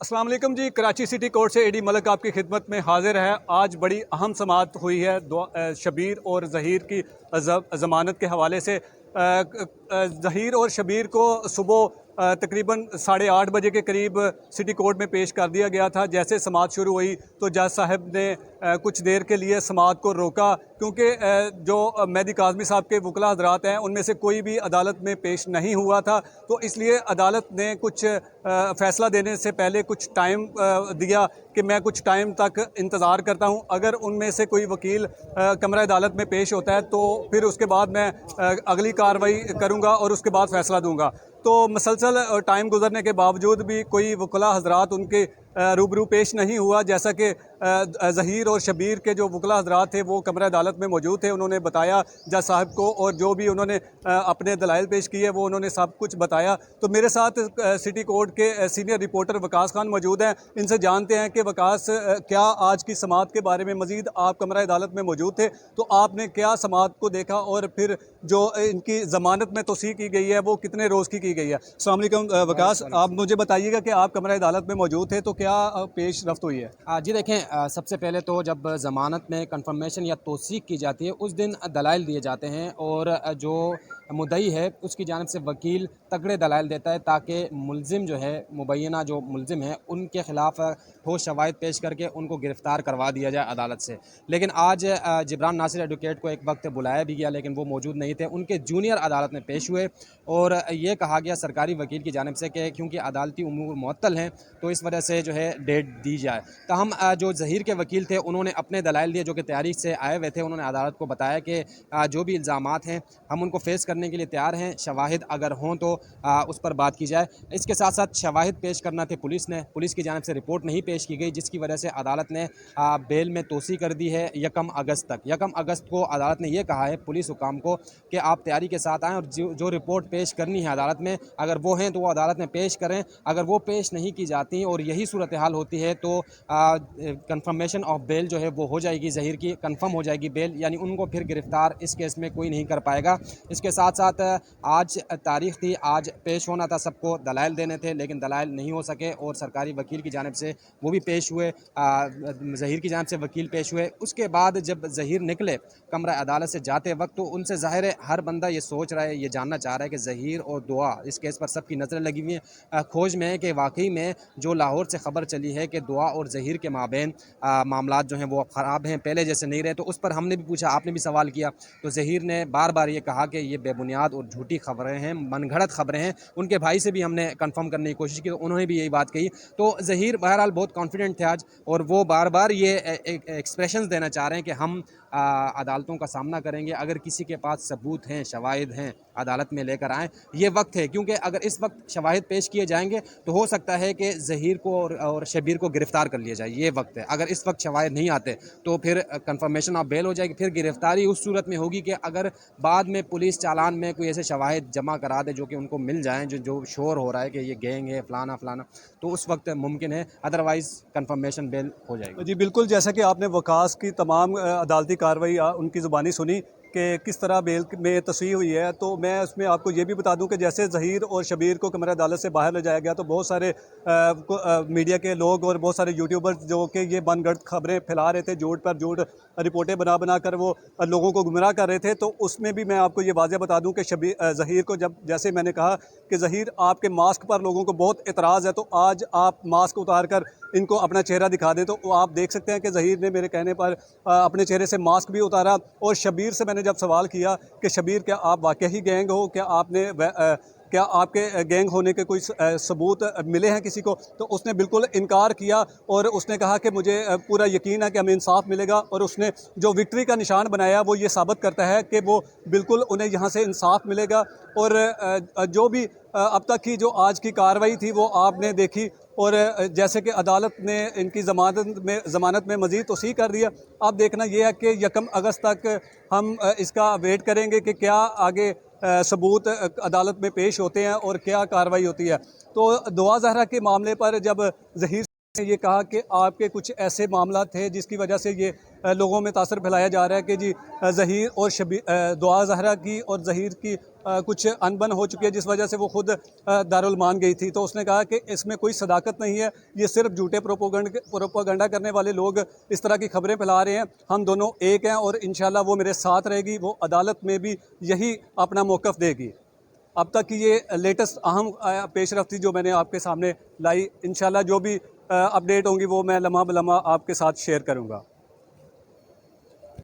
अस्सलाम वालेकुम जी। Karachi city court से एडी मलिक आपकी खिदमत में हाजिर है। आज बड़ी अहम समाअत हुई है शबीर और ज़हीर की ज़मानत के हवाले से। ज़हीर और शबीर को सुबह तकरीबन 8:30 बजे के करीब सिटी कोर्ट में पेश कर दिया गया था। जैसे समाअत शुरू हुई तो जज साहब ने कुछ देर के लिए समाअत को रोका, क्योंकि जो मेहदी काज़मी साहब के वकला हज़रात हैं उनमें से कोई भी अदालत में पेश नहीं हुआ था। तो इसलिए अदालत ने कुछ फ़ैसला देने से पहले कुछ टाइम दिया कि मैं कुछ टाइम तक इंतज़ार करता हूं। अगर उनमें से कोई वकील कमरा अदालत में पेश होता है तो फिर उसके बाद मैं अगली कार्रवाई करूंगा और उसके बाद फ़ैसला दूंगा। तो मसलसल टाइम गुजरने के बावजूद भी कोई वकला हज़रात उनके रूबरू पेश नहीं हुआ। जैसा कि ज़हीर और शबीर के जो वकला हज़रात थे वो कमरा अदालत में मौजूद थे, उन्होंने बताया जज साहब को, और जो भी उन्होंने अपने दलाइल पेश किए वो उन्होंने सब कुछ बताया। तो मेरे साथ सिटी कोर्ट के सीनियर रिपोर्टर वकास खान मौजूद हैं। इनसे जानते हैं कि वकास, क्या आज की समाअत के बारे में मज़ीद, आप कमरा अदालत में मौजूद थे तो आपने क्या समाअत को देखा, और फिर जो इनकी ज़मानत में तोसी की गई है वो कितने रोज़ की गई है। अस्सलाम वालेकुम वकास, आप मुझे बताइएगा कि आप कमरा अदालत में मौजूद थे तो क्या पेश रफ्त हुई है। जी देखें, सबसे पहले तो जब ज़मानत में कन्फर्मेशन या तौसीक की जाती है उस दिन दलाइल दिए जाते हैं, और जो मुद्दई है उसकी जानिब से वकील तगड़े दलाइल देता है ताकि मुलजिम जो है, मुबैना जो मुलजिम है, उनके ख़िलाफ़ ठोस शवाहिद पेश करके उनको गिरफ़्तार करवा दिया जाए अदालत से। लेकिन आज जिब्रान नासिर एडवोकेट को एक वक्त बुलाया भी गया लेकिन वो मौजूद नहीं थे। उनके जूनियर अदालत में पेश हुए और ये कहा गया सरकारी वकील की जानिब से कि क्योंकि अदालती उमूर मुअत्तल हैं तो इस वजह से जो है डेट दी जाए। ताहम जो ज़हीर के वकील थे उन्होंने अपने दलाइल दिए जो कि तैयारी से आए हुए थे। उन्होंने अदालत को बताया कि जो भी इल्ज़ामात हैं हम उनको फ़ेस करने के लिए तैयार हैं, शवाहिद अगर हों तो उस पर बात की जाए। इसके साथ साथ शवाहिद पेश करना थे पुलिस ने, पुलिस की जानिब से रिपोर्ट नहीं पेश की गई, जिसकी वजह से अदालत ने बेल में तोसी कर दी है 1 अगस्त तक। 1 अगस्त को अदालत ने यह कहा है पुलिस हुकाम को कि आप तैयारी के साथ आएँ और जो रिपोर्ट पेश करनी है अदालत में, अगर वो हैं तो वो अदालत में पेश करें। अगर वो पेश नहीं की जाती और यही सूरत हाल होती है तो कंफर्मेशन ऑफ बेल जो है वो हो जाएगी, ज़हीर की कंफर्म हो जाएगी बेल, यानी उनको फिर गिरफ़्तार इस केस में कोई नहीं कर पाएगा। इसके साथ साथ आज तारीख़ थी, आज पेश होना था, सबको दलाइल देने थे लेकिन दलाइल नहीं हो सके और सरकारी वकील की जानिब से वो भी पेश हुए, ज़हीर की जानिब से वकील पेश हुए। उसके बाद जब ज़हीर निकले कमरा अदालत से जाते वक्त तो उनसे ज़ाहिर है हर बंदा ये सोच रहा है, ये जानना चाह रहा है कि ज़हीर और दुआ, इस केस पर सबकी नज़रें लगी हुई हैं। खोज में है कि वाकई में जो लाहौर से ख़बर चली है कि दुआ और ज़हीर के माबेन मामलात जो हैं वो ख़राब हैं, पहले जैसे नहीं रहे, तो उस पर हमने भी पूछा, आपने भी सवाल किया, तो ज़हीर ने बार बार ये कहा कि ये बेबुनियाद और झूठी खबरें हैं, मनगढ़ंत खबरें हैं। उनके भाई से भी हमने कंफर्म करने की कोशिश की तो उन्होंने भी यही बात कही। तो ज़हीर बहरहाल बहुत कॉन्फिडेंट थे आज, और वो बार बार ये एक्सप्रेशंस देना चाह रहे हैं कि हम अदालतों का सामना करेंगे, अगर किसी के पास सबूत हैं, शवाहिद हैं, अदालत में लेकर आएँ। ये वक्त है, क्योंकि अगर इस वक्त शवाहिद पेश किए जाएंगे तो हो सकता है कि ज़हीर को और शबीर को गिरफ़्तार कर लिया जाए। ये वक्त है, अगर इस वक्त शवाहिद नहीं आते तो फिर कंफर्मेशन ऑफ बेल हो जाएगी, फिर गिरफ़्तारी उस सूरत में होगी कि अगर बाद में पुलिस चालान में कोई ऐसे शवाहिद जमा करा दे जो कि उनको मिल जाएँ, जो शोर हो रहा है कि ये गैंग है फ़लाना फ़लाना, तो उस वक्त मुमकिन है, अदरवाइज़ कंफर्मेशन बेल हो जाएगी। जी बिल्कुल, जैसा कि आपने वकास की तमाम अदालती कार्रवाई उनकी ज़ुबानी सुनी कि किस तरह बेल में तस्वीर हुई है, तो मैं उसमें आपको ये भी बता दूं कि जैसे ज़हीर और शबीर को कमरा अदालत से बाहर ले जाया गया तो बहुत सारे मीडिया के लोग और बहुत सारे यूट्यूबर्स जो कि ये मनगढ़ंत खबरें फैला रहे थे, झूठ पर झूठ रिपोर्टें बना बना कर वो लोगों को गुमराह कर रहे थे। तो उसमें भी मैं आपको ये वाज़ेह बता दूँ कि ज़हीर को, जब जैसे मैंने कहा कि ज़हीर आपके मास्क पर लोगों को बहुत एतराज़ है, तो आज आप मास्क उतार कर इनको अपना चेहरा दिखा दें, तो आप देख सकते हैं कि ज़हीर ने मेरे कहने पर अपने चेहरे से मास्क भी उतारा। और शबीर से मैंने जब सवाल किया कि शबीर, क्या आप वाकई ही गैंग हो, क्या आपके गैंग होने के कोई सबूत मिले हैं किसी को, तो उसने बिल्कुल इनकार किया और उसने कहा कि मुझे पूरा यकीन है कि हमें इंसाफ मिलेगा। और उसने जो विक्ट्री का निशान बनाया वो ये साबित करता है कि वो बिल्कुल उन्हें यहाँ से इंसाफ मिलेगा। और जो भी अब तक की जो आज की कार्रवाई थी वो आपने देखी, और जैसे कि अदालत ने इनकी ज़मानत में मज़ीद तौसीक़ कर दिया। अब देखना यह है कि 1 अगस्त तक हम इसका वेट करेंगे कि क्या आगे सबूत अदालत में पेश होते हैं और क्या कार्रवाई होती है। तो दुआ ज़हरा के मामले पर जब ज़हीर ने ये कहा कि आपके कुछ ऐसे मामला थे जिसकी वजह से ये लोगों में तासर फैलाया जा रहा है कि जी ज़हीर और दुआ ज़हरा की और ज़हीर की कुछ अनबन हो चुकी है जिस वजह से वो खुद दारुल मान गई थी। तो उसने कहा कि इसमें कोई सदाकत नहीं है, ये सिर्फ झूठे प्रोपोगंडा करने वाले लोग इस तरह की खबरें फैला रहे हैं। हम दोनों एक हैं और इंशाल्लाह वो मेरे साथ रहेगी, वो अदालत में भी यही अपना मौक़िफ़ देगी। अब तक की ये लेटेस्ट अहम पेशरफ्ती जो मैंने आपके सामने लाई, इंशाल्लाह जो भी अपडेट होंगी वो मैं लम्हा ब लम्हा आपके साथ शेयर करूँगा।